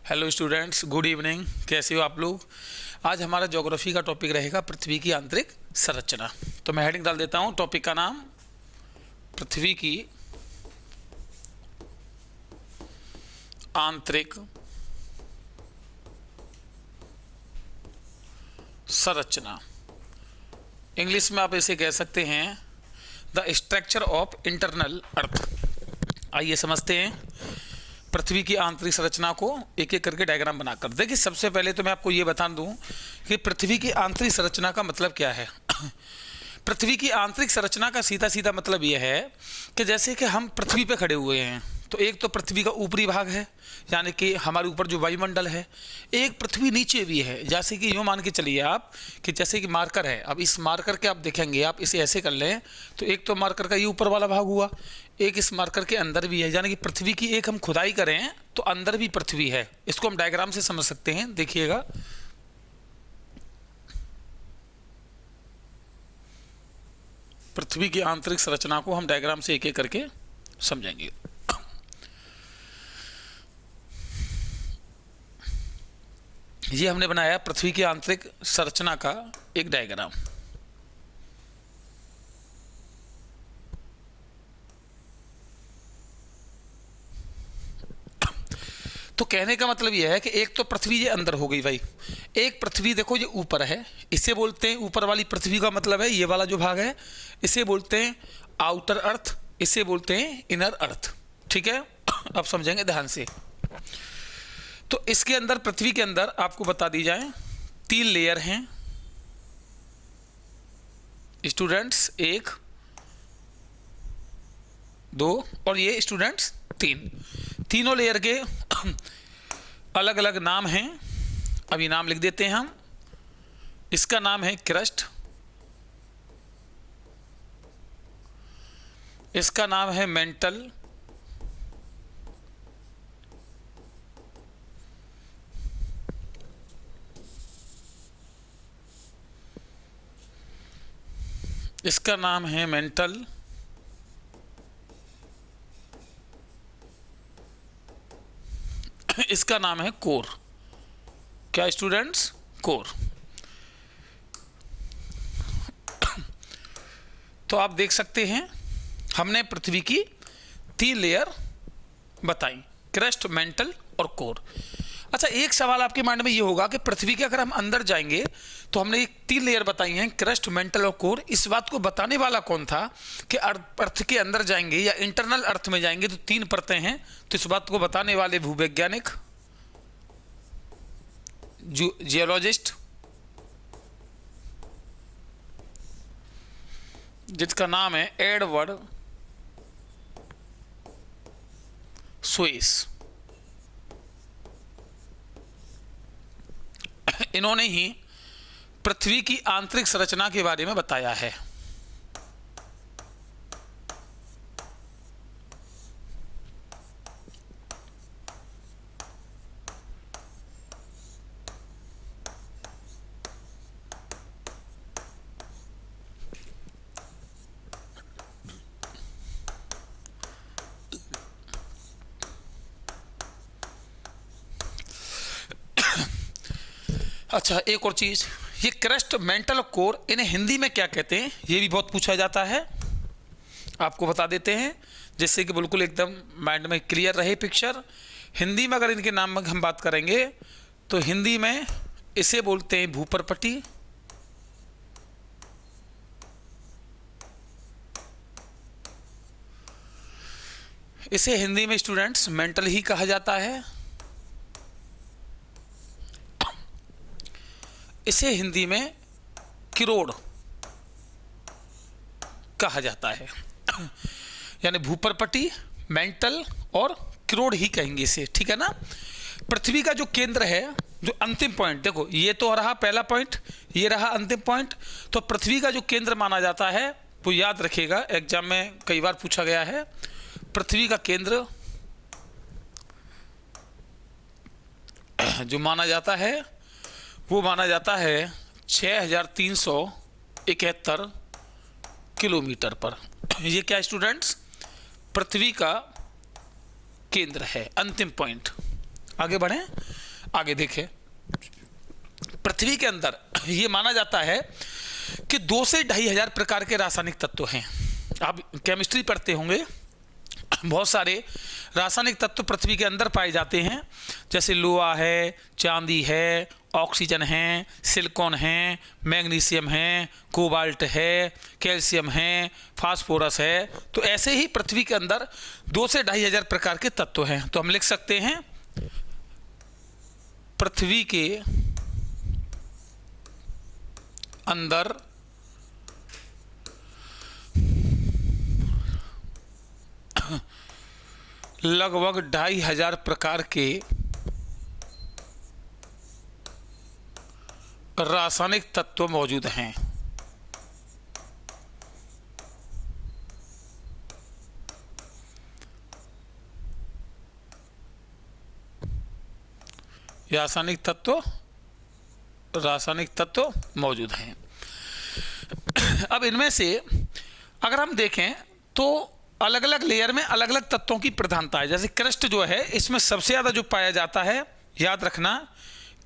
Hello students, good evening. कैसे हो आप लोग। आज हमारा ज्योग्राफी का टॉपिक रहेगा पृथ्वी की आंतरिक संरचना। तो मैं हेडिंग डाल देता हूँ, टॉपिक का नाम पृथ्वी की आंतरिक संरचना। इंग्लिश में आप इसे कह सकते हैं द स्ट्रक्चर ऑफ इंटरनल अर्थ। आइए समझते हैं पृथ्वी की आंतरिक संरचना को एक एक करके डायग्राम बनाकर। देखिए, सबसे पहले तो मैं आपको ये बता दूं कि पृथ्वी की आंतरिक संरचना का मतलब क्या है। पृथ्वी की आंतरिक संरचना का सीधा सीधा मतलब यह है कि जैसे कि हम पृथ्वी पे खड़े हुए हैं, तो एक तो पृथ्वी का ऊपरी भाग है, यानी कि हमारे ऊपर जो वायुमंडल है। एक पृथ्वी नीचे भी है, जैसे कि यूँ मान के चलिए आप कि जैसे कि मार्कर है। अब इस मार्कर के आप देखेंगे, आप इसे ऐसे कर लें तो एक तो मार्कर का ये ऊपर वाला भाग हुआ, एक इस मार्कर के अंदर भी है, यानी कि पृथ्वी की एक हम खुदाई करें तो अंदर भी पृथ्वी है। इसको हम डायग्राम से समझ सकते हैं, देखिएगा। पृथ्वी की आंतरिक संरचना को हम डायग्राम से एक एक करके समझेंगे। ये हमने बनाया पृथ्वी की आंतरिक संरचना का एक डायग्राम। तो कहने का मतलब यह है कि एक तो पृथ्वी ये अंदर हो गई भाई, एक पृथ्वी देखो ये ऊपर है, इसे बोलते हैं ऊपर वाली पृथ्वी का मतलब है ये वाला जो भाग है, इसे बोलते हैं आउटर अर्थ, इसे बोलते हैं इनर अर्थ। ठीक है, अब समझेंगे ध्यान से। तो इसके अंदर, पृथ्वी के अंदर आपको बता दी जाए 3 लेयर हैं स्टूडेंट्स, 1 2 और ये स्टूडेंट्स 3। तीनों लेयर के अलग अलग नाम हैं। अभी नाम लिख देते हैं हम। इसका नाम है क्रस्ट, इसका नाम है मेंटल, इसका नाम है मेंटल, इसका नाम है कोर। क्या स्टूडेंट्स? कोर। तो आप देख सकते हैं हमने पृथ्वी की 3 लेयर बताई, क्रस्ट, मेंटल और कोर। अच्छा, एक सवाल आपके माइंड में ये होगा कि पृथ्वी के अगर हम अंदर जाएंगे तो हमने 3 लेयर बताई हैं, क्रस्ट, मेंटल और कोर। इस बात को बताने वाला कौन था कि अर्थ के अंदर जाएंगे या इंटरनल अर्थ में जाएंगे तो 3 परतें हैं। तो इस बात को बताने वाले भूवैज्ञानिक, जियोलॉजिस्ट, जिसका नाम है एडवर्ड स्वेस। इन्होंने ही पृथ्वी की आंतरिक संरचना के बारे में बताया है। अच्छा, एक और चीज़, ये क्रस्ट, मेंटल और कोर, इन्हें हिंदी में क्या कहते हैं ये भी बहुत पूछा जाता है। आपको बता देते हैं जिससे कि बिल्कुल एकदम माइंड में क्लियर रहे पिक्चर। हिंदी में अगर इनके नाम में हम बात करेंगे तो हिंदी में इसे बोलते हैं भूपरपटी, इसे हिंदी में स्टूडेंट्स मेंटल ही कहा जाता है, इसे हिंदी में किरोड़ कहा जाता है। यानी भूपरपटी, मेंटल और किरोड़ ही कहेंगे इसे। ठीक है ना। पृथ्वी का जो केंद्र है, जो अंतिम पॉइंट, देखो ये तो रहा पहला पॉइंट, ये रहा अंतिम पॉइंट। तो पृथ्वी का जो केंद्र माना जाता है वो याद रखिएगा, एग्जाम में कई बार पूछा गया है। पृथ्वी का केंद्र जो माना जाता है वो माना जाता है 6371 किलोमीटर पर। ये क्या स्टूडेंट्स? पृथ्वी का केंद्र है, अंतिम पॉइंट। आगे बढ़ें। आगे देखें, पृथ्वी के अंदर ये माना जाता है कि 2 से 2,500 प्रकार के रासायनिक तत्व हैं। आप केमिस्ट्री पढ़ते होंगे, बहुत सारे रासायनिक तत्व पृथ्वी के अंदर पाए जाते हैं, जैसे लोहा है, चांदी है, ऑक्सीजन है, सिलिकॉन है, मैग्नीशियम है, कोबाल्ट है, कैल्शियम है, फास्फोरस है। तो ऐसे ही पृथ्वी के अंदर 2 से 2,500 प्रकार के तत्व हैं। तो हम लिख सकते हैं पृथ्वी के अंदर लगभग 2,500 प्रकार के रासायनिक तत्व मौजूद हैं। रासायनिक तत्व मौजूद हैं। अब इनमें से अगर हम देखें तो अलग अलग लेयर में अलग अलग तत्वों की प्रधानता है। जैसे क्रस्ट जो है, इसमें सबसे ज़्यादा जो पाया जाता है, याद रखना,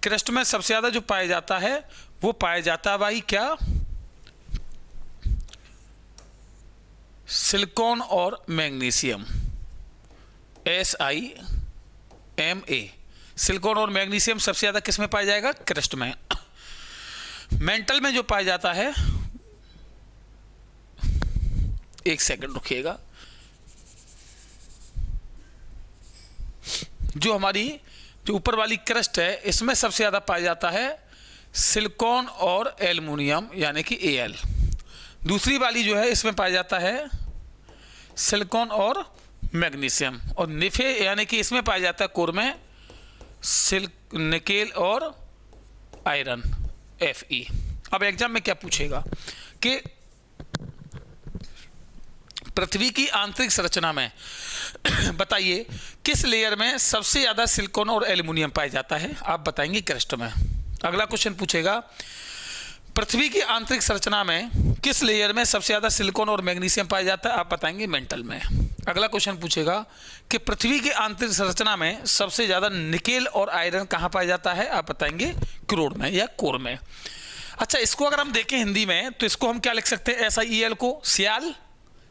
क्रस्ट में सबसे ज़्यादा जो पाया जाता है वो पाया जाता है भाई क्या, सिलिकॉन और मैग्नीशियम, SiMa। सिलिकॉन और मैग्नीशियम सबसे ज़्यादा किस में पाया जाएगा, क्रस्ट में। मेंटल में जो पाया जाता है, एक सेकंड रुकिएगा, जो हमारी जो ऊपर वाली क्रस्ट है इसमें सबसे ज़्यादा पाया जाता है सिलिकॉन और एल्युमिनियम यानी कि Al। दूसरी वाली जो है इसमें पाया जाता है सिलिकॉन और मैग्नीशियम, और निफे यानी कि इसमें पाया जाता है कोर में निकेल और आयरन, Fe। अब एग्जाम में क्या पूछेगा कि पृथ्वी की आंतरिक संरचना में बताइए किस लेयर में सबसे ज़्यादा सिलिकॉन और एल्युमिनियम पाया जाता है, आप बताएंगे क्रस्ट में। अगला क्वेश्चन पूछेगा पृथ्वी की आंतरिक संरचना में किस लेयर में सबसे ज़्यादा सिलिकॉन और मैग्नीशियम पाया जाता है, आप बताएंगे मेंटल में। अगला क्वेश्चन पूछेगा कि पृथ्वी की आंतरिक संरचना में सबसे ज़्यादा निकेल और आयरन कहाँ पाया जाता है, आप बताएंगे क्रोड में या कोर में। अच्छा, इसको अगर हम देखें हिंदी में तो इसको हम क्या लिख सकते हैं, SiEl को सियाल,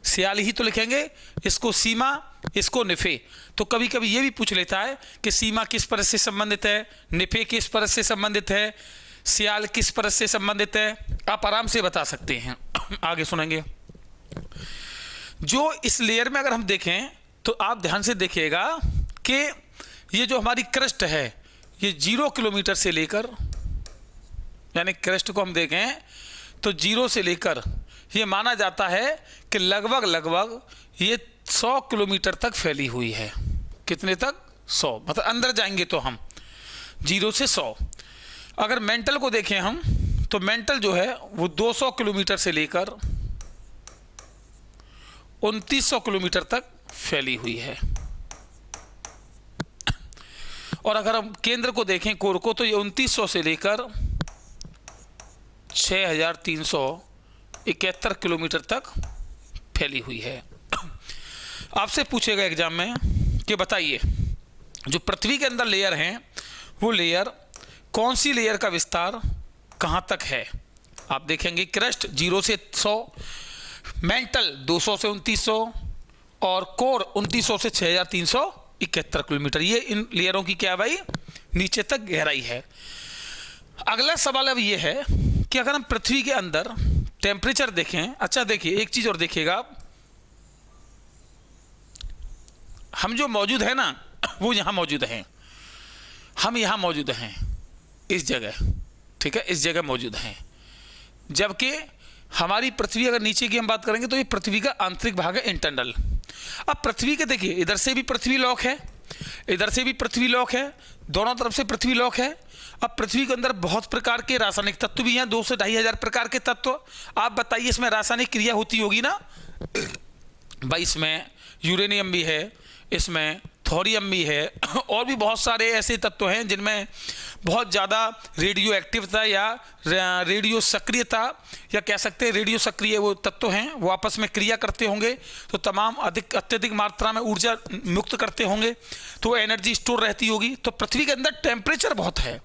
सियाल ही तो लिखेंगे, इसको सीमा, इसको निफे। तो कभी कभी ये भी पूछ लेता है कि सीमा किस परत से संबंधित है, निफे किस परत से संबंधित है, सियाल किस परत से संबंधित है, आप आराम से बता सकते हैं। आगे सुनेंगे, जो इस लेयर में अगर हम देखें तो आप ध्यान से देखिएगा कि ये जो हमारी क्रस्ट है ये 0 किलोमीटर से लेकर, यानी क्रस्ट को हम देखें तो 0 से लेकर ये माना जाता है कि लगभग ये 100 किलोमीटर तक फैली हुई है। कितने तक, 100, मतलब अंदर जाएंगे तो हम 0 से 100। अगर मेंटल को देखें हम तो मेंटल जो है वो 200 किलोमीटर से लेकर 2900 किलोमीटर तक फैली हुई है। और अगर हम केंद्र को देखें कोर को तो ये 2900 से लेकर 6371 किलोमीटर तक फैली हुई है। आपसे पूछेगा एग्जाम में कि बताइए जो पृथ्वी के अंदर लेयर हैं वो लेयर, कौन सी लेयर का विस्तार कहाँ तक है। आप देखेंगे क्रस्ट 0 से 100, मेंटल 200 से 2900 और कोर 2900 से 6371 किलोमीटर। ये इन लेयरों की क्या है भाई, नीचे तक गहराई है। अगला सवाल अब ये है कि अगर हम पृथ्वी के अंदर टेम्परेचर देखें, अच्छा देखिए एक चीज़ और देखिएगा, हम जो मौजूद है ना वो यहाँ मौजूद हैं, हम यहाँ मौजूद हैं इस जगह, ठीक है, इस जगह मौजूद हैं, जबकि हमारी पृथ्वी अगर नीचे की हम बात करेंगे तो ये पृथ्वी का आंतरिक भाग है, इंटरनल। अब पृथ्वी के देखिए इधर से भी पृथ्वी लॉक है, इधर से भी पृथ्वी लॉक है, दोनों तरफ से पृथ्वी लॉक है। अब पृथ्वी के अंदर बहुत प्रकार के रासायनिक तत्व भी हैं, 2 से 2,500 प्रकार के तत्व। आप बताइए इसमें रासायनिक क्रिया होती होगी ना भाई, इसमें यूरेनियम भी है, इसमें थोरियम भी है, और भी बहुत सारे ऐसे तत्व हैं जिनमें बहुत ज़्यादा रेडियो एक्टिवता या रेडियो सक्रियता, या कह सकते हैं रेडियो सक्रिय वो तत्व हैं, वो आपस में क्रिया करते होंगे तो तमाम अत्यधिक मात्रा में ऊर्जा मुक्त करते होंगे, तो एनर्जी स्टोर रहती होगी। तो पृथ्वी के अंदर टेम्परेचर बहुत है।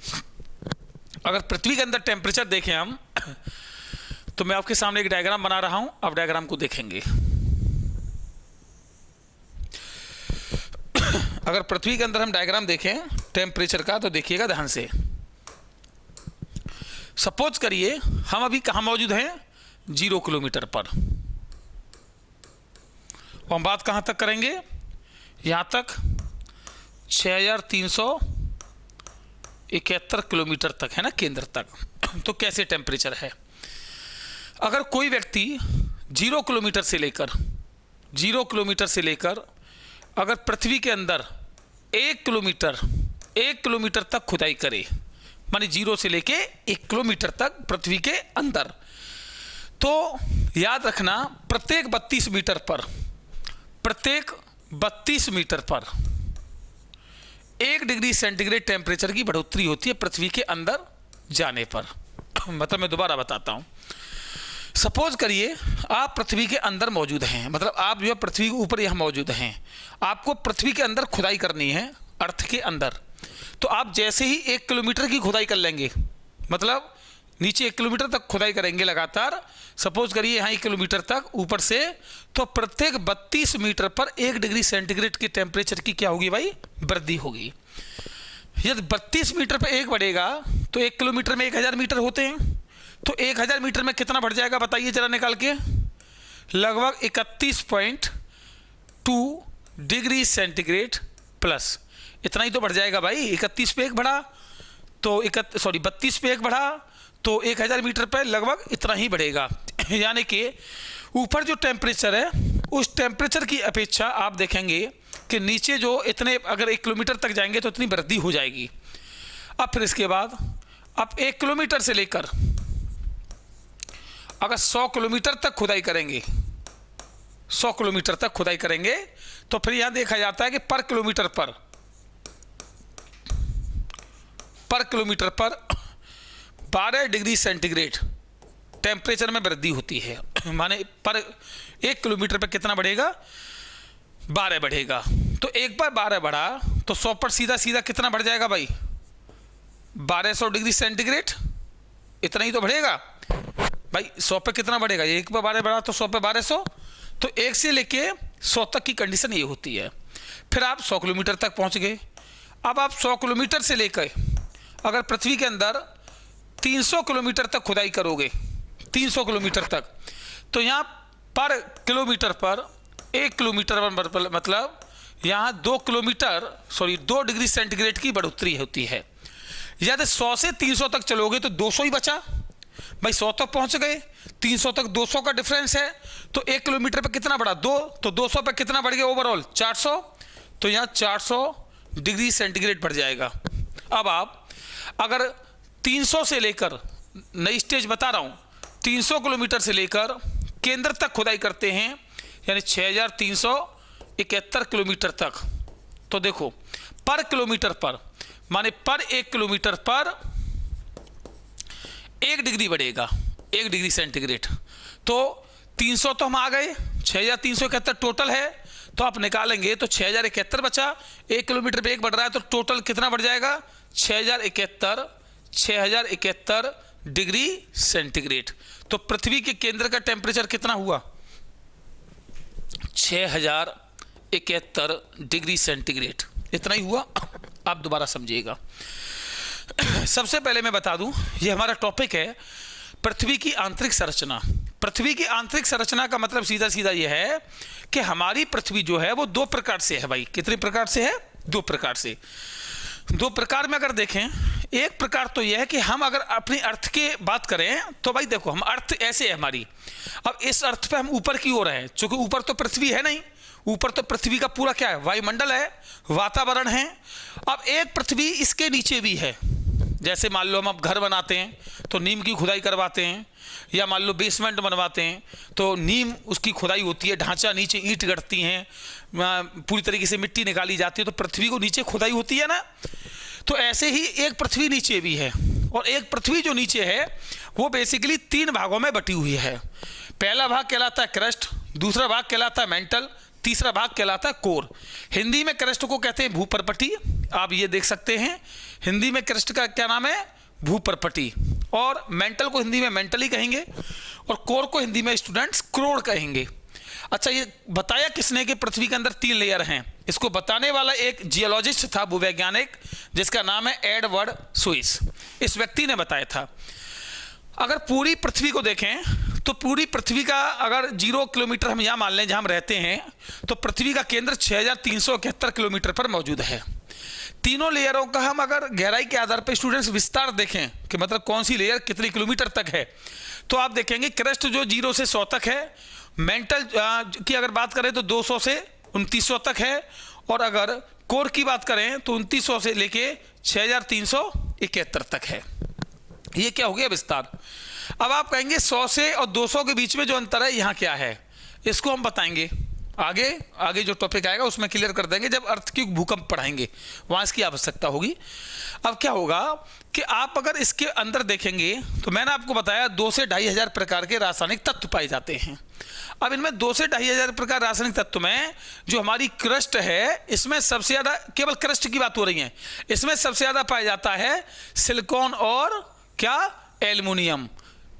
अगर पृथ्वी के अंदर टेम्परेचर देखें हम, तो मैं आपके सामने एक डायग्राम बना रहा हूं, आप डायग्राम को देखेंगे। अगर पृथ्वी के अंदर हम डायग्राम देखें टेम्परेचर का, तो देखिएगा ध्यान से। सपोज करिए हम अभी कहाँ मौजूद हैं, 0 किलोमीटर पर, और हम बात कहाँ तक करेंगे, यहाँ तक 6371 किलोमीटर तक है ना, केंद्र तक। तो कैसे टेम्परेचर है। अगर कोई व्यक्ति 0 किलोमीटर से लेकर अगर पृथ्वी के अंदर 1 किलोमीटर तक खुदाई करे, माने 0 से लेके 1 किलोमीटर तक पृथ्वी के अंदर, तो याद रखना प्रत्येक 32 मीटर पर 1 डिग्री सेंटीग्रेड टेम्परेचर की बढ़ोतरी होती है पृथ्वी के अंदर जाने पर। मतलब मैं दोबारा बताता हूं। सपोज करिए आप पृथ्वी के अंदर मौजूद हैं, मतलब आप जो है पृथ्वी के ऊपर यहां मौजूद हैं, आपको पृथ्वी के अंदर खुदाई करनी है, अर्थ के अंदर। तो आप जैसे ही 1 किलोमीटर की खुदाई कर लेंगे, मतलब नीचे 1 किलोमीटर तक खुदाई करेंगे लगातार, सपोज करिए यहाँ 1 किलोमीटर तक ऊपर से, तो प्रत्येक 32 मीटर पर 1 डिग्री सेंटीग्रेड की टेम्परेचर की क्या होगी भाई, वृद्धि होगी। यदि 32 मीटर पर 1 बढ़ेगा तो 1 किलोमीटर में 1000 मीटर होते हैं, तो 1000 मीटर में कितना बढ़ जाएगा बताइए जरा निकाल के, लगभग 31.2 डिग्री सेंटीग्रेड प्लस, इतना ही तो बढ़ जाएगा भाई। 31 पे 1 बढ़ा तो 32 पे 1 बढ़ा तो 1000 मीटर पर लगभग इतना ही बढ़ेगा। यानी कि ऊपर जो टेम्परेचर है उस टेम्परेचर की अपेक्षा आप देखेंगे कि नीचे जो इतने, अगर 1 किलोमीटर तक जाएंगे तो इतनी वृद्धि हो जाएगी। अब फिर इसके बाद आप 1 किलोमीटर से लेकर अगर 100 किलोमीटर तक खुदाई करेंगे, 100 किलोमीटर तक खुदाई करेंगे, तो फिर यहां देखा जाता है कि पर किलोमीटर पर 12 डिग्री सेंटीग्रेड टेम्परेचर में वृद्धि होती है। माने पर 1 किलोमीटर पर कितना बढ़ेगा, 12 बढ़ेगा। तो एक बार 12 बढ़ा तो 100 पर सीधा सीधा कितना बढ़ जाएगा भाई, 1200 डिग्री सेंटीग्रेड, इतना ही तो बढ़ेगा भाई। 100 पे कितना बढ़ेगा, एक पर 12 बढ़ा तो 100 पे 1200, तो 1 से लेके 100 तक की कंडीशन ये होती है। फिर आप 100 किलोमीटर तक पहुंच गए। अब आप 100 किलोमीटर से लेकर अगर पृथ्वी के अंदर 300 किलोमीटर तक खुदाई करोगे, 300 किलोमीटर तक, तो यहाँ पर किलोमीटर पर 1 किलोमीटर पर मतलब यहाँ 2 डिग्री सेंटीग्रेड की बढ़ोतरी होती है। यदि 100 से 300 तक चलोगे तो 200 ही बचा भाई, 100 तक पहुंच गए, 300 तक 200 का डिफरेंस है, तो 1 किलोमीटर पे कितना बढ़ा, 2, तो 200 पे कितना बढ़ गया ओवरऑल, 400, तो यहाँ 400 डिग्री सेंटीग्रेड बढ़ जाएगा। अब आप अगर 300 से लेकर, नई स्टेज बता रहा हूं, 300 किलोमीटर से लेकर केंद्र तक खुदाई करते हैं, यानी 6371 किलोमीटर तक, तो देखो पर किलोमीटर पर, माने पर 1 किलोमीटर पर 1 डिग्री बढ़ेगा, 1 डिग्री सेंटीग्रेड। तो 300 तो हम आ गए, 6371 टोटल है, तो आप निकालेंगे तो 6071 बचा। 1 किलोमीटर पे 1 बढ़ रहा है तो टोटल कितना बढ़ जाएगा, 6071 डिग्री सेंटीग्रेड। तो पृथ्वी के केंद्र का टेम्परेचर कितना हुआ, 6071 डिग्री सेंटीग्रेड, इतना ही हुआ। आप दोबारा समझिएगा। सबसे पहले मैं बता दूं, ये हमारा टॉपिक है पृथ्वी की आंतरिक संरचना। पृथ्वी की आंतरिक संरचना का मतलब सीधा सीधा यह है कि हमारी पृथ्वी जो है वो 2 प्रकार से है भाई। कितने प्रकार से है, 2 प्रकार से। 2 प्रकार में अगर देखें, एक प्रकार तो यह है कि हम अगर अपनी अर्थ की बात करें तो भाई देखो, हम अर्थ ऐसे है हमारी, अब इस अर्थ पे हम ऊपर की ओर है, क्योंकि ऊपर तो पृथ्वी है नहीं, ऊपर तो पृथ्वी का पूरा क्या है, वायुमंडल है, वातावरण है। अब एक पृथ्वी इसके नीचे भी है, जैसे मान लो हम अब घर बनाते हैं तो नीम की खुदाई करवाते हैं, या मान लो बेसमेंट बनवाते हैं तो नीम उसकी खुदाई होती है, ढांचा नीचे ईंट गढ़ती हैं, पूरी तरीके से मिट्टी निकाली जाती है, तो पृथ्वी को नीचे खुदाई होती है ना। तो ऐसे ही एक पृथ्वी नीचे भी है, और एक पृथ्वी जो नीचे है वो बेसिकली 3 भागों में बटी हुई है। पहला भाग कहलाता है क्रस्ट, दूसरा भाग कहलाता है मेंटल, तीसरा भाग कहलाता है कोर। हिंदी में क्रस्ट को कहते हैं भूपरपटी, आप ये देख सकते हैं, हिंदी में क्रस्ट का क्या नाम है, भूपरपटी। और मेंटल को हिंदी में मेंटली कहेंगे, और कोर को हिंदी में स्टूडेंट्स क्रोड़ कहेंगे। अच्छा, ये बताया किसने कि पृथ्वी के अंदर 3 लेयर हैं? इसको बताने वाला एक जियोलॉजिस्ट था, भूवैज्ञानिक, जिसका नाम है एडवर्ड सुइस। इस व्यक्ति ने बताया था। अगर पूरी पृथ्वी को देखें तो पूरी पृथ्वी का अगर 0 किलोमीटर हम यहाँ मान लें जहाँ हम रहते हैं, तो पृथ्वी का केंद्र 6371 किलोमीटर पर मौजूद है। तीनों लेयरों का हम अगर गहराई के आधार पर स्टूडेंट्स विस्तार देखें कि मतलब कौन सी लेयर कितनी किलोमीटर तक है, तो आप देखेंगे क्रस्ट जो 0 से 100 तक है, मेंटल की अगर बात करें तो 200 से 2900 तक है, और अगर कोर की बात करें तो 2900 से लेके 6371 तक है। ये क्या हो गया, विस्तार। अब आप कहेंगे 100 से और 200 के बीच में जो अंतर है यहाँ क्या है, इसको हम बताएंगे आगे जो टॉपिक आएगा उसमें क्लियर कर देंगे, जब अर्थ की भूकंप पढ़ाएंगे वहाँ इसकी आवश्यकता होगी। अब क्या होगा कि आप अगर इसके अंदर देखेंगे तो मैंने आपको बताया 2 से 2500 प्रकार के रासायनिक तत्व पाए जाते हैं। अब इनमें 2 से 2500 प्रकार रासायनिक तत्व में जो हमारी क्रस्ट है, इसमें सबसे ज़्यादा, केवल क्रस्ट की बात हो रही है, इसमें सबसे ज़्यादा पाया जाता है सिलिकॉन और क्या, एल्युमिनियम।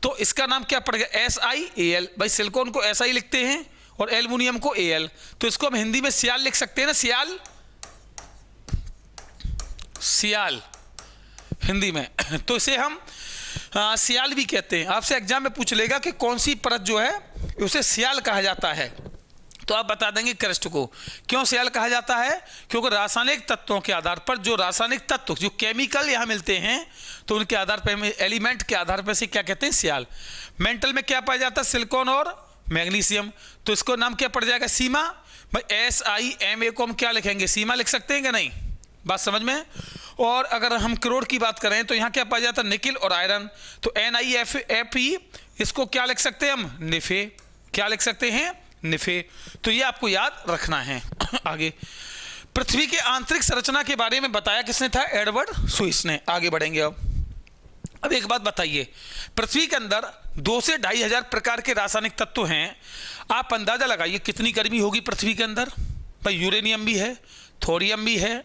तो इसका नाम क्या पड़ गया, SiAl। भाई सिलिकॉन को SI लिखते हैं और एल्युमिनियम को Al, तो इसको हम हिंदी में सियाल लिख सकते हैं ना, सियाल हिंदी में। तो इसे हम सियाल भी कहते हैं। आपसे एग्जाम में पूछ लेगा कि कौन सी परत जो है उसे सियाल कहा जाता है, तो आप बता देंगे क्रस्ट को। क्यों सियाल कहा जाता है, क्योंकि रासायनिक तत्वों के आधार पर, जो रासायनिक तत्व जो केमिकल यहाँ मिलते हैं, तो उनके आधार पर हमें एलिमेंट के आधार पर से क्या कहते हैं, सियाल। मेंटल में क्या पाया जाता है, सिलिकॉन और मैग्नीशियम, तो इसको नाम क्या पड़ जाएगा, सीमा। भाई SIMA को हम क्या लिखेंगे, सीमा लिख सकते हैं कि नहीं, बात समझ में। और अगर हम क्रोड़ की बात करें तो यहाँ क्या पाया जाता है, निकिल और आयरन, तो NiFe, इसको क्या लिख सकते हैं हम, निफे। क्या लिख सकते हैं, निफे। तो ये आपको याद रखना है। आगे पृथ्वी के आंतरिक संरचना के बारे में बताया किसने था, एडवर्ड सुइस ने। आगे बढ़ेंगे। अब एक बात बताइए, पृथ्वी के अंदर 2 से 2500 प्रकार के रासायनिक तत्व हैं। आप अंदाजा लगाइए कितनी गर्मी होगी पृथ्वी के अंदर। भाई यूरेनियम भी है, थोरियम भी है,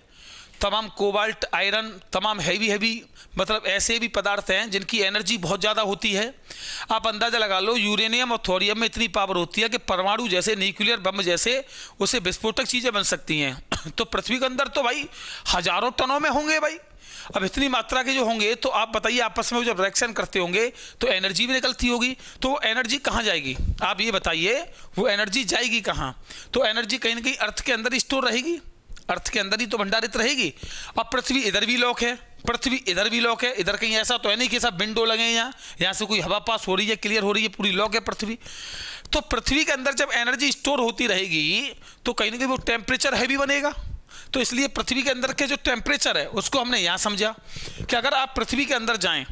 तमाम कोबाल्ट, आयरन, तमाम हैवी मतलब ऐसे भी पदार्थ हैं जिनकी एनर्जी बहुत ज़्यादा होती है। आप अंदाज़ा लगा लो, यूरेनियम और थोरियम में इतनी पावर होती है कि परमाणु जैसे, न्यूक्लियर बम जैसे उससे विस्फोटक चीज़ें बन सकती हैं। तो पृथ्वी के अंदर तो भाई हज़ारों टनों में होंगे भाई। अब इतनी मात्रा के जो होंगे, तो आप बताइए आपस में जब रिएक्शन करते होंगे तो एनर्जी भी निकलती होगी, तो वो एनर्जी कहाँ जाएगी, आप ये बताइए, वो एनर्जी जाएगी कहाँ। तो एनर्जी कहीं ना कहीं अर्थ के अंदर स्टोर रहेगी, अर्थ के अंदर ही तो भंडारित रहेगी। अब पृथ्वी इधर भी लॉक है, पृथ्वी इधर भी लॉक है, इधर कहीं ऐसा तो है नहीं कि सब विंडो लगे हैं, यहाँ से कोई हवा पास हो रही है, क्लियर हो रही है, पूरी लॉक है पृथ्वी। तो पृथ्वी के अंदर जब एनर्जी स्टोर होती रहेगी तो कहीं ना कहीं वो टेम्परेचर हैवी बनेगा। तो इसलिए पृथ्वी के अंदर के जो टेम्परेचर है उसको हमने यहाँ समझा कि अगर आप पृथ्वी के अंदर जाएं,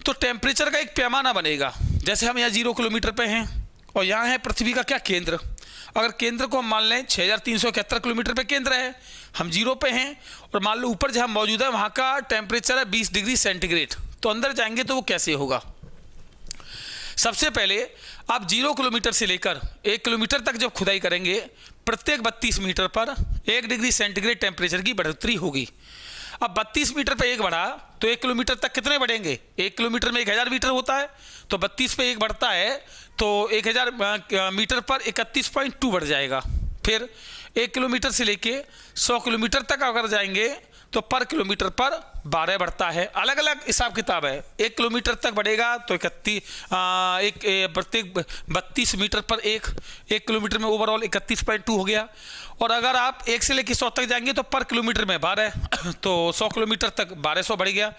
तो टेम्परेचर का एक पैमाना बनेगा। जैसे हम यहाँ 0 किलोमीटर पे हैं और यहाँ है पृथ्वी का क्या, केंद्र। अगर केंद्र को हम मान लें 6371 किलोमीटर पे केंद्र है, हम 0 पे हैं, और मान लो ऊपर जहाँ मौजूद है वहाँ का टेम्परेचर है 20 डिग्री सेंटीग्रेड। तो अंदर जाएंगे तो वो कैसे होगा। सबसे पहले आप 0 किलोमीटर से लेकर 1 किलोमीटर तक जब खुदाई करेंगे, प्रत्येक 32 मीटर पर 1 डिग्री सेंटीग्रेड टेम्परेचर की बढ़ोतरी होगी। अब 32 मीटर पे 1 बढ़ा तो 1 किलोमीटर तक कितने बढ़ेंगे, 1 किलोमीटर में 1000 मीटर होता है, तो 32 पे 1 बढ़ता है तो 1000 मीटर पर 31.2 बढ़ जाएगा। फिर 1 किलोमीटर से लेके 100 किलोमीटर तक अगर जाएंगे तो पर किलोमीटर पर 12 बढ़ता है। अलग अलग हिसाब किताब है, 1 किलोमीटर तक बढ़ेगा तो प्रत्येक 32 मीटर पर 1 किलोमीटर में ओवरऑल 31.2 हो गया। और अगर आप 1 से लेकर 100 तक जाएंगे तो पर किलोमीटर में 12, तो 100 किलोमीटर तक 1200 बढ़ गया।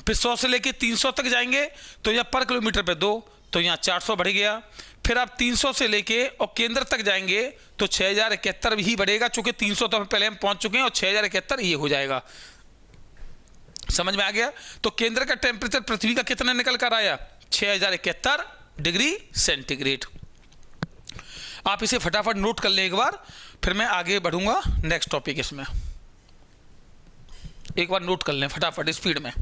फिर 100 से लेकर 300 तक जाएंगे तो यह पर किलोमीटर पे 2, तो यहाँ 400 बढ़ गया। फिर आप 300 से लेके और केंद्र तक जाएंगे तो 6071 ही बढ़ेगा, चूंकि 300 तो पहले हम पहुंच चुके हैं और 6071 ये हो जाएगा। समझ में आ गया? तो केंद्र का टेम्परेचर पृथ्वी का कितना निकल कर आया? 6071 डिग्री सेंटीग्रेड। आप इसे फटाफट नोट कर लें एक बार, फिर मैं आगे बढ़ूंगा नेक्स्ट टॉपिक। इसमें एक बार नोट कर लें फटाफट स्पीड में।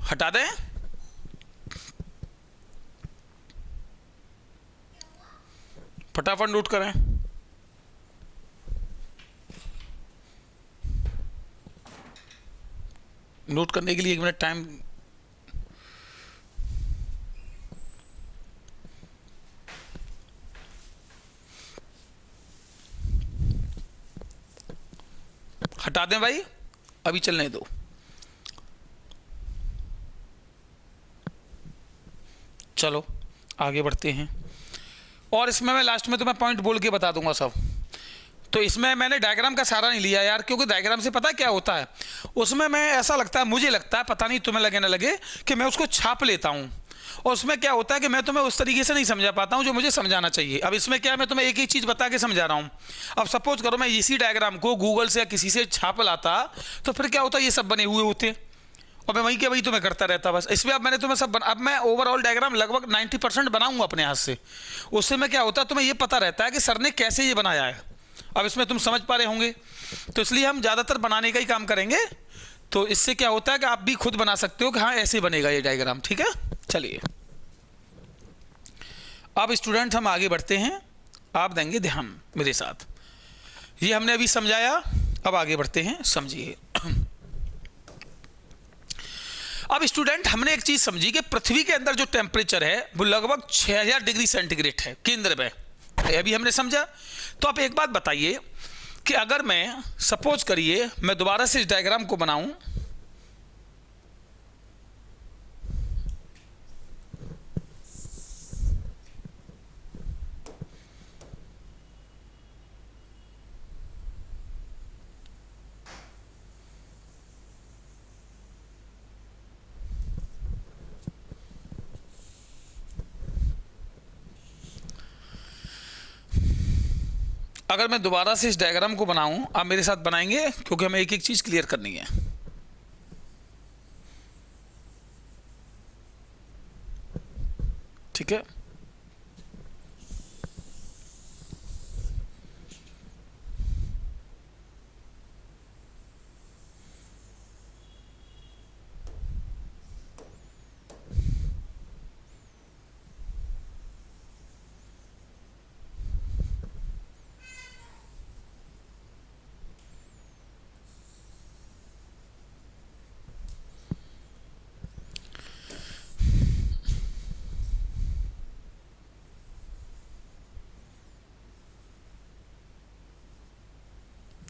हटा दें? फटाफट नोट करें। नोट करने के लिए 1 मिनट टाइम। हटा दें भाई, अभी चलने दो। चलो आगे बढ़ते हैं। और इसमें मैं लास्ट में तुम्हें पॉइंट बोल के बता दूंगा सब। तो इसमें मैंने डायग्राम का सहारा नहीं लिया यार, क्योंकि डायग्राम से पता क्या होता है, उसमें मैं ऐसा लगता है, मुझे लगता है, पता नहीं तुम्हें लगे ना लगे, कि मैं उसको छाप लेता हूँ, और उसमें क्या होता है कि मैं तुम्हें उस तरीके से नहीं समझा पाता हूँ जो मुझे समझाना चाहिए। अब इसमें क्या है, मैं तुम्हें एक एक चीज़ बता के समझा रहा हूँ। अब सपोज करो मैं इसी डायग्राम को गूगल से या किसी से छाप लाता, तो फिर क्या होता, ये सब बने हुए होते, और मैं वही के वही तुम्हें करता रहता बस। इसमें अब मैंने तुम्हें सब अब मैं ओवरऑल डायग्राम लगभग 90% बनाऊंगा अपने हाथ से। उससे में क्या होता है, तुम्हें ये पता रहता है कि सर ने कैसे ये बनाया है। अब इसमें तुम समझ पा रहे होंगे, तो इसलिए हम ज़्यादातर बनाने का ही काम करेंगे। तो इससे क्या होता है कि आप भी खुद बना सकते हो कि हाँ ऐसे बनेगा ये डायग्राम। ठीक है, चलिए अब स्टूडेंट हम आगे बढ़ते हैं। आप देंगे ध्यान मेरे साथ, ये हमने अभी समझाया, अब आगे बढ़ते हैं, समझिए। अब स्टूडेंट हमने एक चीज समझी कि पृथ्वी के अंदर जो टेम्परेचर है वो लगभग 6000 डिग्री सेंटीग्रेड है केंद्र में, अभी हमने समझा। तो आप एक बात बताइए कि अगर मैं सपोज करिए मैं दोबारा से इस डायग्राम को बनाऊं, अगर मैं दोबारा से इस डायग्राम को बनाऊं, आप मेरे साथ बनाएंगे क्योंकि हमें एक एक चीज क्लियर करनी है। ठीक है,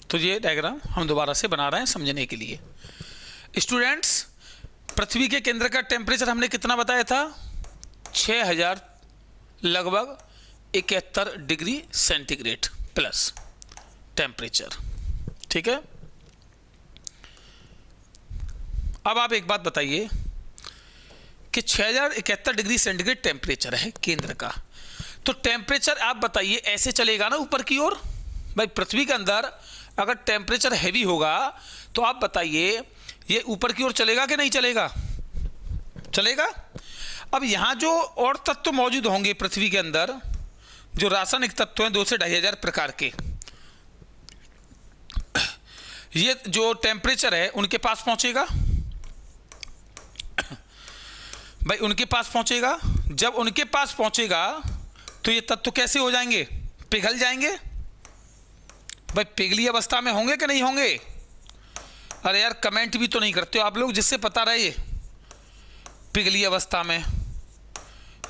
तो ये डायग्राम हम दोबारा से बना रहे हैं समझने के लिए। स्टूडेंट्स, पृथ्वी के केंद्र का टेम्परेचर हमने कितना बताया था? 6000 लगभग 71 डिग्री सेंटीग्रेड प्लस टेम्परेचर। ठीक है, अब आप एक बात बताइए कि 6071 डिग्री सेंटीग्रेड टेम्परेचर है केंद्र का, तो टेम्परेचर आप बताइए ऐसे चलेगा ना ऊपर की ओर? भाई पृथ्वी के अंदर अगर टेम्परेचर हैवी होगा तो आप बताइए ये ऊपर की ओर चलेगा कि नहीं चलेगा? चलेगा। अब यहाँ जो और तत्व मौजूद होंगे पृथ्वी के अंदर, जो रासायनिक तत्व हैं 2 से 2500 प्रकार के, ये जो टेम्परेचर है उनके पास पहुँचेगा। भाई उनके पास पहुँचेगा, जब उनके पास पहुँचेगा तो ये तत्व कैसे हो जाएंगे? पिघल जाएंगे। भाई पिघली अवस्था में होंगे कि नहीं होंगे? अरे यार कमेंट भी तो नहीं करते हो आप लोग, जिससे पता रहे। पिघली अवस्था में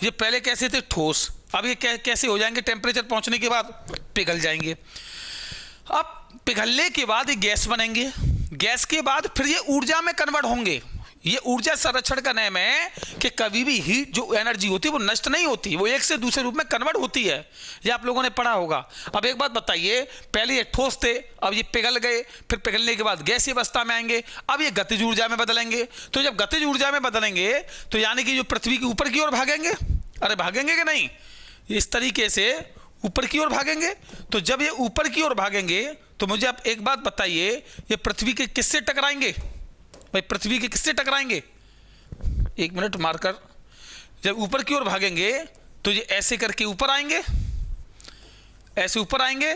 ये पहले कैसे थे? ठोस। अब ये कैसे हो जाएंगे? टेम्परेचर पहुंचने के बाद पिघल जाएंगे। अब पिघलने के बाद ये गैस बनेंगे, गैस के बाद फिर ये ऊर्जा में कन्वर्ट होंगे। ये ऊर्जा संरक्षण का नियम है कि कभी भी हीट जो एनर्जी होती है वो नष्ट नहीं होती, वो एक से दूसरे रूप में कन्वर्ट होती है। ये आप लोगों ने पढ़ा होगा। अब एक बात बताइए, पहले ये ठोस थे, अब ये पिघल गए, फिर पिघलने के बाद गैसीय अवस्था में आएंगे, अब ये गतिज ऊर्जा में बदलेंगे। तो जब गतिज ऊर्जा में बदलेंगे तो यानी कि जो पृथ्वी के ऊपर की ओर भागेंगे, अरे भागेंगे कि नहीं, इस तरीके से ऊपर की ओर भागेंगे। तो जब ये ऊपर की ओर भागेंगे तो मुझे आप एक बात बताइए, ये पृथ्वी के किससे टकराएंगे भाई, पृथ्वी के किससे टकराएंगे, एक मिनट मारकर। जब ऊपर की ओर भागेंगे तो ये ऐसे करके ऊपर आएंगे, ऐसे ऊपर आएंगे,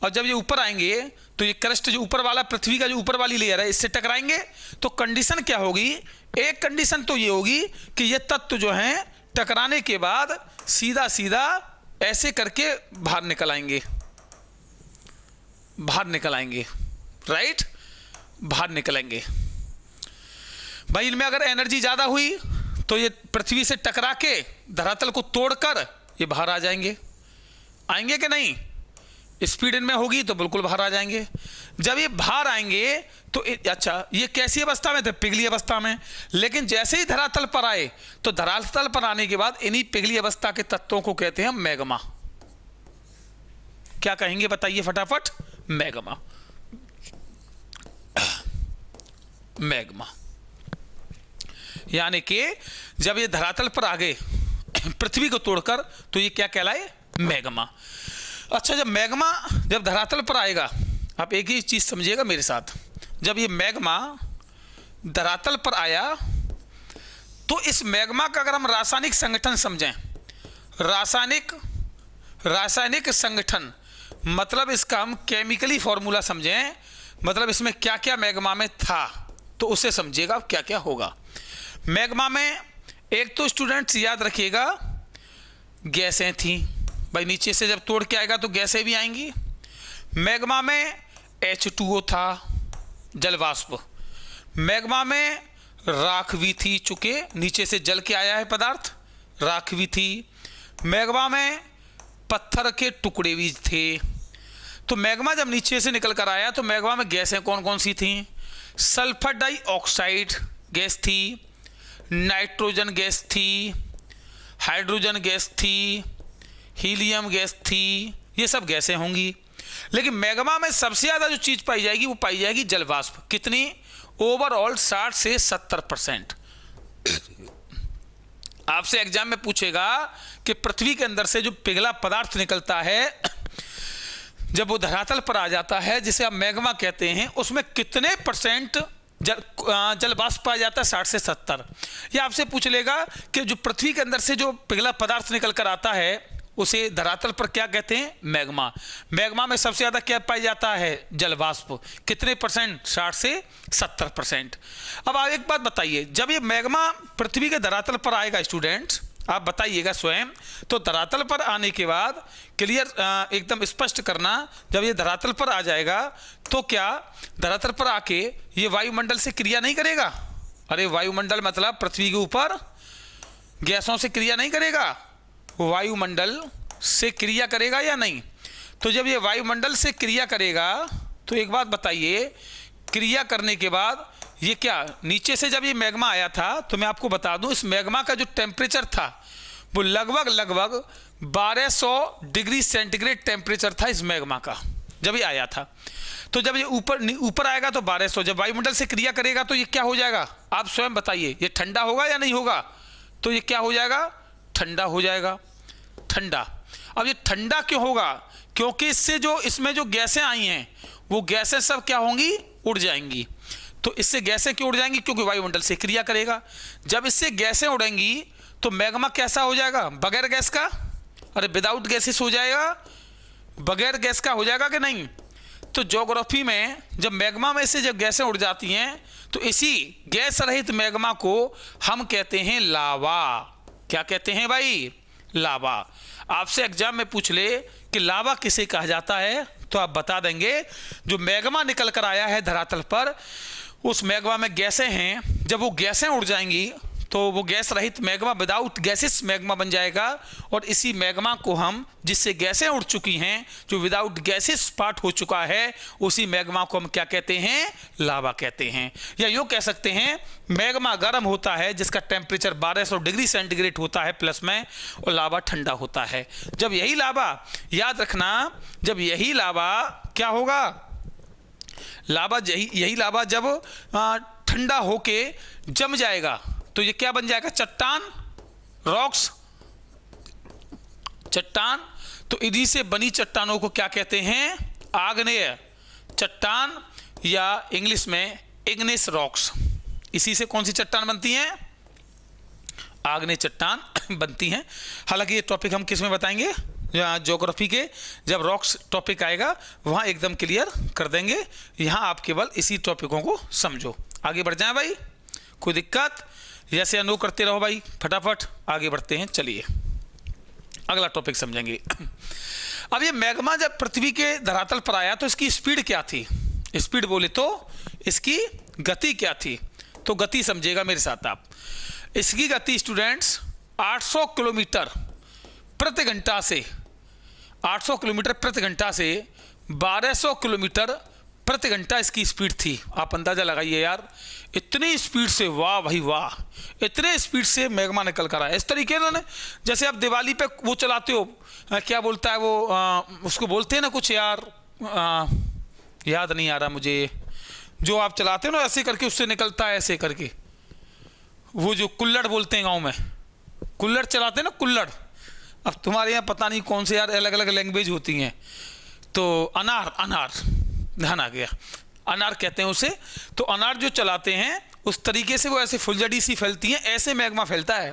और जब ये ऊपर आएंगे तो ये क्रस्ट जो ऊपर वाला पृथ्वी का जो ऊपर वाली लेयर है इससे टकराएंगे। तो कंडीशन क्या होगी, एक कंडीशन तो ये होगी कि ये तत्व जो हैं टकराने के बाद सीधा सीधा ऐसे करके बाहर निकल आएंगे, बाहर निकल आएंगे, राइट, बाहर निकलेंगे। भाई इनमें अगर एनर्जी ज़्यादा हुई तो ये पृथ्वी से टकरा के धरातल को तोड़कर ये बाहर आ जाएंगे, आएंगे कि नहीं, स्पीड इनमें होगी तो बिल्कुल बाहर आ जाएंगे। जब ये बाहर आएंगे तो अच्छा ये कैसी अवस्था में थे, पिघली अवस्था में, लेकिन जैसे ही धरातल पर आए तो धरातल पर आने के बाद इन्हीं पिघली अवस्था के तत्वों को कहते हैं मैग्मा। क्या कहेंगे बताइए फटाफट, मैग्मा, मैग्मा। यानी कि जब ये धरातल पर आ गए पृथ्वी को तोड़कर तो ये क्या कहलाए, मैग्मा। अच्छा जब मैग्मा जब धरातल पर आएगा, आप एक ही चीज समझिएगा मेरे साथ, जब ये मैग्मा धरातल पर आया तो इस मैग्मा का अगर हम रासायनिक संगठन समझें, रासायनिक संगठन मतलब इसका हम केमिकली फॉर्मूला समझें, मतलब इसमें क्या क्या मैग्मा में था, तो उसे समझिएगा क्या क्या होगा। मैग्मा में एक तो स्टूडेंट्स याद रखिएगा गैसें थी, भाई नीचे से जब तोड़ के आएगा तो गैसें भी आएंगी। मैग्मा में H2O था, जलवाष्प। मैग्मा में राख भी थी, चूंकि नीचे से जल के आया है पदार्थ, राख भी थी। मैग्मा में पत्थर के टुकड़े भी थे। तो मैग्मा जब नीचे से निकल कर आया तो मैग्मा में गैसें कौन कौन सी थी, सल्फर डाइऑक्साइड गैस थी, नाइट्रोजन गैस थी, हाइड्रोजन गैस थी, हीलियम गैस थी, ये सब गैसें होंगी। लेकिन मैग्मा में सबसे ज़्यादा जो चीज़ पाई जाएगी वो पाई जाएगी जलवाष्प। कितनी, ओवरऑल 60 से 70%। आपसे एग्जाम में पूछेगा कि पृथ्वी के अंदर से जो पिघला पदार्थ निकलता है जब वो धरातल पर आ जाता है जिसे आप मैग्मा कहते हैं, उसमें कितने परसेंट जलवाष्प पाया जाता है, 60 से 70। ये आपसे पूछ लेगा कि जो पृथ्वी के अंदर से जो पिघला पदार्थ निकल कर आता है उसे धरातल पर क्या कहते हैं, मैग्मा। मैग्मा में सबसे ज़्यादा क्या पाया जाता है, जलवाष्प। कितने परसेंट, 60 से 70%। अब आप एक बात बताइए, जब ये मैग्मा पृथ्वी के धरातल पर आएगा स्टूडेंट्स, आप बताइएगा स्वयं, तो धरातल पर आने के बाद क्लियर एकदम स्पष्ट करना, जब ये धरातल पर आ जाएगा तो क्या धरातल पर आके ये वायुमंडल से क्रिया नहीं करेगा। अरे वायुमंडल मतलब पृथ्वी के ऊपर गैसों से क्रिया नहीं करेगा, वायुमंडल से क्रिया करेगा या नहीं। तो जब ये वायुमंडल से क्रिया करेगा तो एक बात बताइए, क्रिया करने के बाद ये क्या, नीचे से जब ये मैग्मा आया था तो मैं आपको बता दूं इस मैग्मा का जो टेम्परेचर था वो लगभग 1200 डिग्री सेंटीग्रेड टेम्परेचर था इस मैग्मा का जब ये आया था। तो जब ये ऊपर आएगा तो 1200, जब वायुमंडल से क्रिया करेगा तो ये क्या हो जाएगा, आप स्वयं बताइए, ये ठंडा होगा या नहीं होगा। तो ये क्या हो जाएगा, ठंडा हो जाएगा, ठंडा। अब ये ठंडा क्यों होगा, क्योंकि इससे जो इसमें जो गैसें आई हैं वो गैसें सब क्या होंगी, उड़ जाएंगी। तो इससे गैसें क्यों उड़ जाएंगी, क्योंकि वायुमंडल से क्रिया करेगा। जब इससे गैसें उड़ेंगी तो मैग्मा कैसा हो जाएगा, बगैर गैस का, अरे विदाउट गैसेस हो जाएगा, बगैर गैस का हो जाएगा कि नहीं। तो ज्योग्राफी में जब मैग्मा में से जब गैसें उड़ जाती हैं तो इसी गैस रहित मैग्मा को हम कहते हैं लावा। क्या कहते हैं भाई, लावा। आपसे एग्जाम में पूछ ले कि लावा किसे कहा जाता है तो आप बता देंगे जो मैग्मा निकल कर आया है धरातल पर, उस मैग्मा में गैसें हैं, जब वो गैसें उड़ जाएंगी तो वो गैस रहित मैग्मा, विदाउट गैसेस मैग्मा बन जाएगा। और इसी मैग्मा को हम, जिससे गैसें उड़ चुकी हैं, जो विदाउट गैसेस पार्ट हो चुका है, उसी मैग्मा को हम क्या कहते हैं? लावा कहते हैं। या यूँ कह सकते हैं मैग्मा गर्म होता है जिसका टेम्परेचर 1200 डिग्री सेंटीग्रेड होता है प्लस में, और लावा ठंडा होता है। जब यही लावा, याद रखना, जब यही लावा क्या होगा, लावा यही लावा जब ठंडा होके जम जाएगा तो ये क्या बन जाएगा? चट्टान, रॉक्स, चट्टान। तो इन्हीं से बनी चट्टानों को क्या कहते हैं? आग्नेय चट्टान, या इंग्लिश में इग्नेस रॉक्स। इसी से कौन सी चट्टान बनती हैं? आग्नेय चट्टान बनती हैं। हालांकि ये टॉपिक हम किस में बताएंगे? ज्योग्राफी के जब रॉक्स टॉपिक आएगा वहाँ एकदम क्लियर कर देंगे। यहाँ आप केवल इसी टॉपिकों को समझो। आगे बढ़ जाएं भाई, कोई दिक्कत? जैसे अनु करते रहो भाई, फटाफट आगे बढ़ते हैं। चलिए अगला टॉपिक समझेंगे। अब ये मैग्मा जब पृथ्वी के धरातल पर आया तो इसकी स्पीड क्या थी? स्पीड बोले तो इसकी गति क्या थी? तो गति समझिएगा मेरे साथ आप। इसकी गति स्टूडेंट्स 800 किलोमीटर प्रति घंटा से, 800 किलोमीटर प्रति घंटा से 1200 किलोमीटर प्रति घंटा इसकी स्पीड थी। आप अंदाजा लगाइए यार, इतनी स्पीड से, वाह भाई वाह, इतने स्पीड से मैग्मा निकल कर आया। इस तरीके ना, जैसे आप दिवाली पे वो चलाते हो, क्या बोलता है वो, उसको बोलते हैं ना कुछ यार, याद नहीं आ रहा मुझे, जो आप चलाते हो ना ऐसे करके उससे निकलता है, ऐसे करके, वो जो कुल्लड़ बोलते हैं गाँव में, कुल्लड़ चलाते हैं ना, कुल्लड़। अब तुम्हारे यहाँ पता नहीं कौन से यार अलग अलग लैंग्वेज होती हैं। तो अनार, अनार ध्यान आ गया, अनार कहते हैं उसे। तो अनार जो चलाते हैं उस तरीके से वो ऐसे फुलझड़ी सी फैलती हैं, ऐसे मैग्मा फैलता है।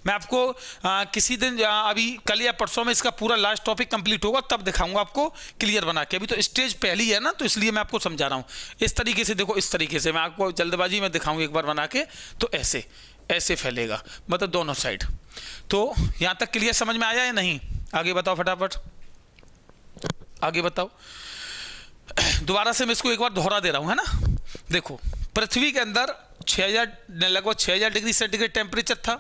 मैं आपको किसी दिन, अभी कल या परसों में इसका पूरा लास्ट टॉपिक कंप्लीट होगा तब दिखाऊंगा आपको क्लियर बना के। अभी तो स्टेज पहली है ना, तो इसलिए मैं आपको समझा रहा हूँ। इस तरीके से देखो, इस तरीके से मैं आपको जल्दबाजी में दिखाऊंगा एक बार बना के। तो ऐसे ऐसे फैलेगा, मतलब दोनों साइड। तो यहाँ तक क्लियर समझ में आया या नहीं? आगे बताओ फटाफट, आगे बताओ। दोबारा से मैं इसको एक बार दोहरा दे रहा हूँ, है ना। देखो, पृथ्वी के अंदर 6000, लगभग 6000 डिग्री सेंटीग्रेड टेम्परेचर था।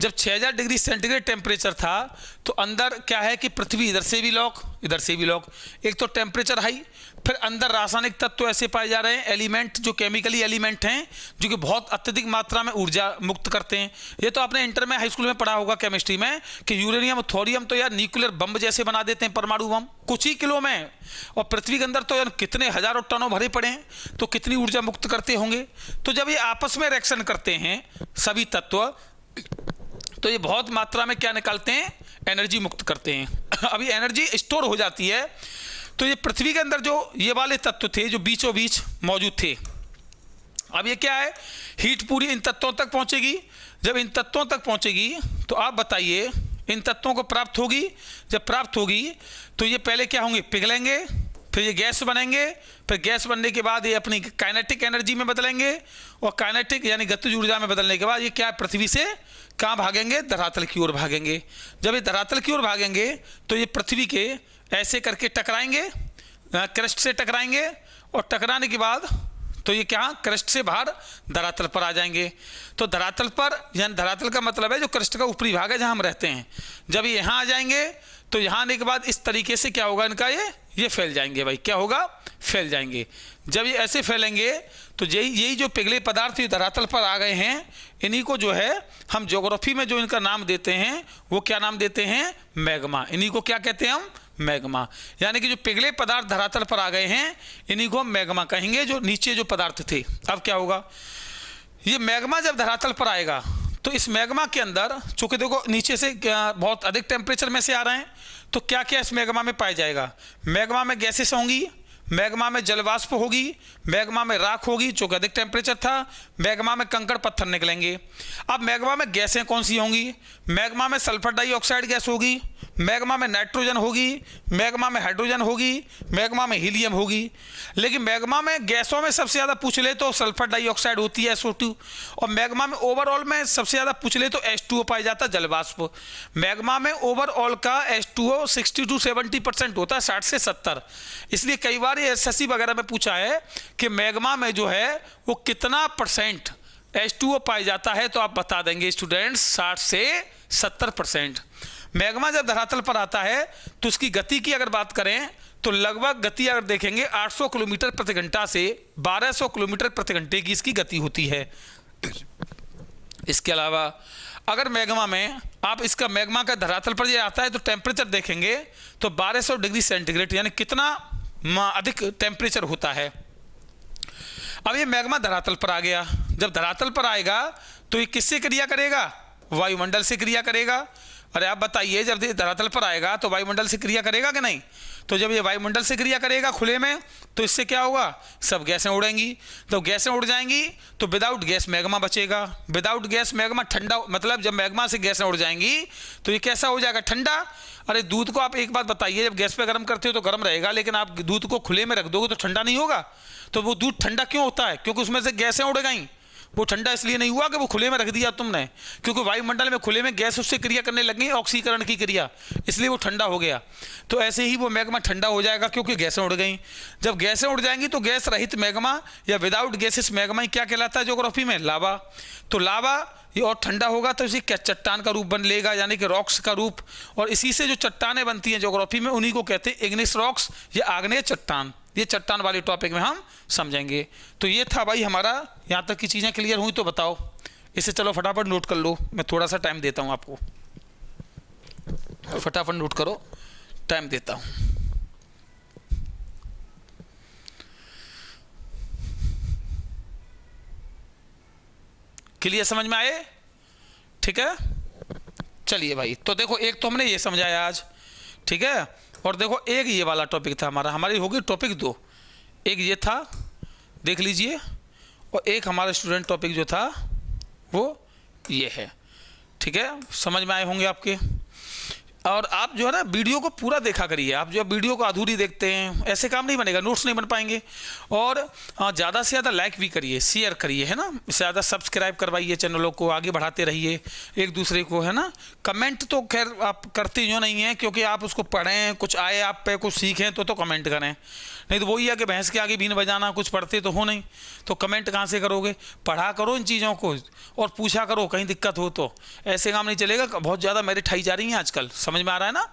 जब 6000 डिग्री सेंटीग्रेड टेम्परेचर था तो अंदर क्या है कि पृथ्वी इधर से भी लॉक, इधर से भी लॉक। एक तो टेम्परेचर हाई, फिर अंदर रासायनिक तत्व ऐसे पाए जा रहे हैं, एलिमेंट जो केमिकली एलिमेंट हैं, जो कि बहुत अत्यधिक मात्रा में ऊर्जा मुक्त करते हैं। ये तो आपने इंटर में, हाई स्कूल में पढ़ा होगा केमिस्ट्री में, कि यूरेनियम, थोरियम तो यार न्यूक्लियर बम जैसे बना देते हैं, परमाणु बम, कुछ ही किलो में। और पृथ्वी के अंदर तो यार कितने हजारों टनों भरे पड़े हैं, तो कितनी ऊर्जा मुक्त करते होंगे। तो जब ये आपस में रिएक्शन करते हैं सभी तत्व, तो ये बहुत मात्रा में क्या निकालते हैं? एनर्जी मुक्त करते हैं। अभी एनर्जी स्टोर हो जाती है। तो ये पृथ्वी के अंदर जो ये वाले तत्व थे जो बीचों बीच मौजूद थे, अब ये क्या है, हीट पूरी इन तत्वों तक पहुंचेगी। जब इन तत्वों तक पहुंचेगी तो आप बताइए, इन तत्वों को प्राप्त होगी। जब प्राप्त होगी तो ये पहले क्या होंगे? पिघलेंगे, फिर ये गैस बनेंगे, फिर गैस बनने के बाद ये अपनी काइनेटिक एनर्जी में बदलेंगे, और काइनेटिक यानी गतिज ऊर्जा में बदलने के बाद ये क्या, पृथ्वी से कहाँ भागेंगे? धरातल की ओर भागेंगे। जब ये धरातल की ओर भागेंगे तो ये पृथ्वी के ऐसे करके टकराएंगे, क्रस्ट से टकराएंगे, और टकराने के बाद तो ये क्या, क्रस्ट से बाहर धरातल पर आ जाएंगे। तो धरातल पर, यानी धरातल का मतलब है जो क्रस्ट का ऊपरी भाग है जहाँ हम रहते हैं। जब ये यहाँ आ जाएंगे तो यहाँ आने के बाद इस तरीके से क्या होगा इनका, ये फैल जाएंगे भाई। क्या होगा? फैल जाएंगे। जब ये ऐसे फैलेंगे तो यही जो पिघले पदार्थ ये धरातल पर आ गए हैं, इन्हीं को जो है हम ज्योग्राफी में जो इनका नाम देते हैं वो क्या नाम देते हैं? मैग्मा। इन्हीं को क्या कहते हैं हम? मैग्मा। यानी कि जो पिघले पदार्थ धरातल पर आ गए हैं इन्हीं को हम मैग्मा कहेंगे, जो नीचे जो पदार्थ थे। अब क्या होगा, ये मैग्मा जब धरातल पर आएगा तो इस मैग्मा के अंदर, चूंकि देखो नीचे से बहुत अधिक टेम्परेचर में से आ रहे हैं, तो क्या क्या इस मैग्मा में पाया जाएगा? मैग्मा में गैसेस होंगी, मैग्मा में जलवाष्प होगी, मैग्मा में राख होगी चूंकि अधिक टेम्परेचर था, मैग्मा में कंकड़ पत्थर निकलेंगे। अब मैग्मा में गैसें कौन सी होंगी? मैग्मा में सल्फर डाइऑक्साइड गैस होगी, मैग्मा में नाइट्रोजन होगी, मैग्मा में हाइड्रोजन होगी, मैग्मा में हीलियम होगी। लेकिन मैग्मा में गैसों में सबसे ज़्यादा पूछ ले तो सल्फर डाइऑक्साइड होती है SO2, और मैग्मा में ओवरऑल में सबसे ज़्यादा पूछ ले तो H2O पाया जाता है, जलवाष्प। मैग्मा में ओवरऑल का H2O 60 to 70% होता है, 60 से 70। इसलिए कई बार ये SSC वगैरह में पूछा है कि मैग्मा में जो है वो कितना परसेंट H2O पाया जाता है तो आप बता देंगे स्टूडेंट्स 60 से 70%। मैग्मा जब धरातल पर आता है तो उसकी गति की अगर बात करें तो लगभग गति अगर देखेंगे 800 किलोमीटर प्रति घंटा से 1200 किलोमीटर प्रति घंटे की इसकी गति होती है। इसके अलावा अगर मैग्मा में आप इसका मैग्मा का धरातल पर ये आता है तो टेम्परेचर देखेंगे तो 1200 डिग्री सेंटीग्रेड, यानी कितना अधिक टेम्परेचर होता है। अब ये मैग्मा धरातल पर आ गया, जब धरातल पर आएगा तो ये किससे क्रिया करेगा? वायुमंडल से क्रिया करेगा। अरे आप बताइए, जब ये धरातल पर आएगा तो वायुमंडल से क्रिया करेगा कि नहीं? तो जब ये वायुमंडल से क्रिया करेगा खुले में तो इससे क्या होगा? सब गैसें उड़ेंगी। तो गैसें उड़ जाएंगी तो विदाउट गैस मैग्मा बचेगा। विदाउट गैस मैग्मा ठंडा, मतलब जब मैग्मा से गैसें उड़ जाएंगी तो ये कैसा हो जाएगा? ठंडा। अरे दूध को आप एक बात बताइए, जब गैस पे गर्म करते हो तो गर्म रहेगा, लेकिन आप दूध को खुले में रख दोगे तो ठंडा नहीं होगा। तो वो दूध ठंडा क्यों होता है? क्योंकि उसमें से गैसें उड़ गई। वो ठंडा इसलिए नहीं हुआ कि वो खुले में रख दिया तुमने, क्योंकि वायुमंडल में खुले में गैस उससे क्रिया करने लगी, ऑक्सीकरण की क्रिया, इसलिए वो ठंडा हो गया। तो ऐसे ही वो मैग्मा ठंडा हो जाएगा क्योंकि गैसें उड़ गई। जब गैसें उड़ जाएंगी तो गैस रहित मैग्मा या विदाउट गैसेस मैग्मा ही क्या कहलाता है ज्योग्राफी में? लावा। तो लावा ये और ठंडा होगा तो इसी क्या चट्टान का रूप बन लेगा, यानी कि रॉक्स का रूप। और इसी से जो चट्टानें बनती हैं ज्योग्राफी में उन्हीं को कहते हैं इग्निस रॉक्स या आग्नेय चट्टान। ये चट्टान वाले टॉपिक में हम समझेंगे। तो ये था भाई हमारा, यहाँ तक की चीज़ें क्लियर हुई तो बताओ। इसे चलो फटाफट नोट कर लो, मैं थोड़ा सा टाइम देता हूँ आपको, फटाफट नोट करो, टाइम देता हूँ। क्लियर, समझ में आए? ठीक है, चलिए भाई। तो देखो एक तो हमने ये समझाया आज, ठीक है। और देखो एक ये वाला टॉपिक था हमारा, हमारी होगी टॉपिक 2। एक ये था, देख लीजिए, और एक हमारा स्टूडेंट टॉपिक जो था वो ये है, ठीक है। समझ में आए होंगे आपके। और आप जो है ना वीडियो को पूरा देखा करिए। आप जो वीडियो को अधूरी देखते हैं ऐसे काम नहीं बनेगा, नोट्स नहीं बन पाएंगे। और ज़्यादा से ज़्यादा लाइक भी करिए, शेयर करिए, है ना। ज़्यादा सब्सक्राइब करवाइए, चैनलों को आगे बढ़ाते रहिए एक दूसरे को, है ना। कमेंट तो खैर आप करते जो नहीं हैं, क्योंकि आप उसको पढ़ें, कुछ आए आप पे, कुछ सीखें तो कमेंट करें। नहीं तो वही है कि भैंस के आगे बीन बजाना, कुछ पढ़ते तो हो नहीं, तो कमेंट कहाँ से करोगे? पढ़ा करो इन चीज़ों को और पूछा करो, कहीं दिक्कत हो तो। ऐसे काम नहीं चलेगा। बहुत ज़्यादा मेरिट हाई जा रही हैं आजकल, समझ में आ रहा है ना।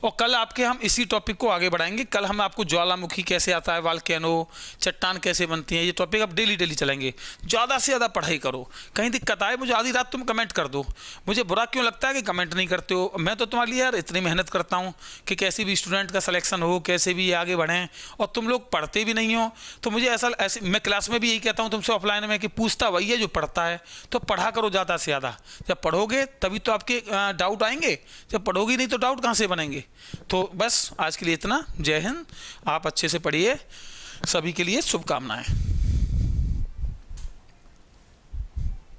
और कल आपके हम इसी टॉपिक को आगे बढ़ाएंगे। कल हम आपको ज्वालामुखी कैसे आता है, वॉल्केनो, चट्टान कैसे बनती हैं, ये टॉपिक अब डेली चलेंगे। ज़्यादा से ज़्यादा पढ़ाई करो। कहीं दिक्कत आए मुझे आधी रात तुम कमेंट कर दो। मुझे बुरा क्यों लगता है कि कमेंट नहीं करते हो? मैं तो तुम्हारे लिए यार इतनी मेहनत करता हूँ कि कैसे भी स्टूडेंट का सिलेक्शन हो, कैसे भी आगे बढ़ें, और तुम लोग पढ़ते भी नहीं हो। तो मुझे ऐसे मैं क्लास में भी यही कहता हूँ तुमसे ऑफलाइन में कि पूछता वही है जो पढ़ता है। तो पढ़ा करो ज़्यादा से ज़्यादा। जब पढ़ोगे तभी तो आपके डाउट आएंगे, जब पढ़ोगी नहीं तो डाउट कहाँ से बनेंगे। तो बस आज के लिए इतना। जय हिंद। आप अच्छे से पढ़िए। सभी के लिए शुभकामनाएं।